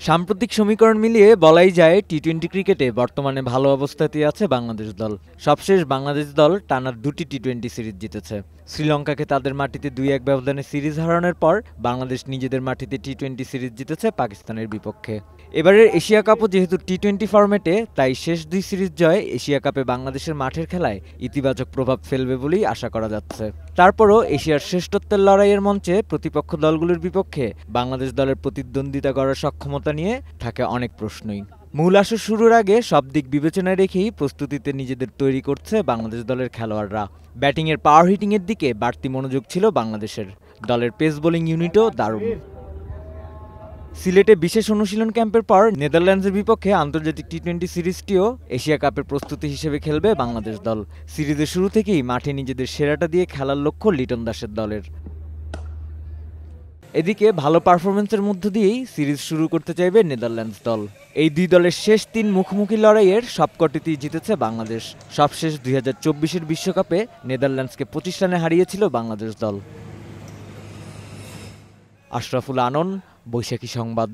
সাম্প্রতিক সমীকরণ মিলিয়ে বলাই যায় টি-20 ক্রিকেটে বর্তমানে ভালো অবস্থাতেই আছে বাংলাদেশ দল। সবশেষ বাংলাদেশ দল টানা ২টি টি-20 সিরিজ জিতেছে। শ্রীলঙ্কাকে তাদের মাটিতে ২-১ ব্যবধানে সিরিজ হারানোর পর বাংলাদেশ নিজেদের মাটিতে টি-20 সিরিজ জিতেছে পাকিস্তানের বিপক্ষে। এবারের এশিয়া কাপও যেহেতু টি-20 ফরম্যাটে, তাই শেষ ২ সিরিজ জয় এশিয়া কাপে বাংলাদেশের মাঠের খেলায় ইতিবাচক প্রভাব ফেলবে বলেই আশা করা যাচ্ছে। তারপরও এশিয়ার শ্রেষ্ঠত্বের লড়াইয়ের মঞ্চে প্রতিপক্ষ দলগুলোর বিপক্ষে বাংলাদেশ দলের প্রতিদ্বন্দ্বিতা করার সক্ষমতা নিয়ে থাকে অনেক প্রশ্নই। মূল আসর শুরুর আগে সব দিক বিবেচনায় রেখেই প্রস্তুতিতে নিজেদের তৈরি করছে বাংলাদেশ দলের খেলোয়াড়রা। ব্যাটিংয়ের পাওয়ার হিটিংয়ের দিকে বাড়তি মনোযোগ ছিল বাংলাদেশের। দলের পেস বোলিং ইউনিটও দারুণ। সিলেটে বিশেষ অনুশীলন ক্যাম্পের পর নেদারল্যান্ডসের বিপক্ষে আন্তর্জাতিক টি-20 সিরিজটিও এশিয়া কাপের প্রস্তুতি হিসেবে খেলবে বাংলাদেশ দল। সিরিজের শুরু থেকেই মাঠে নিজেদের সেরাটা দিয়ে খেলার লক্ষ্য লিটন দাসের দলের। এদিকে ভালো পারফরম্যান্সের মধ্য দিয়েই সিরিজ শুরু করতে চাইবে নেদারল্যান্ডস দল। এই দুই দলের শেষ ৩ মুখোমুখি লড়াইয়ের সবকটিতেই জিতেছে বাংলাদেশ। সবশেষ ২০২৪-এর বিশ্বকাপে নেদারল্যান্ডসকে ২৫ রানে হারিয়েছিল বাংলাদেশ দল। আশরাফুল আনন, বৈশাখী সংবাদ।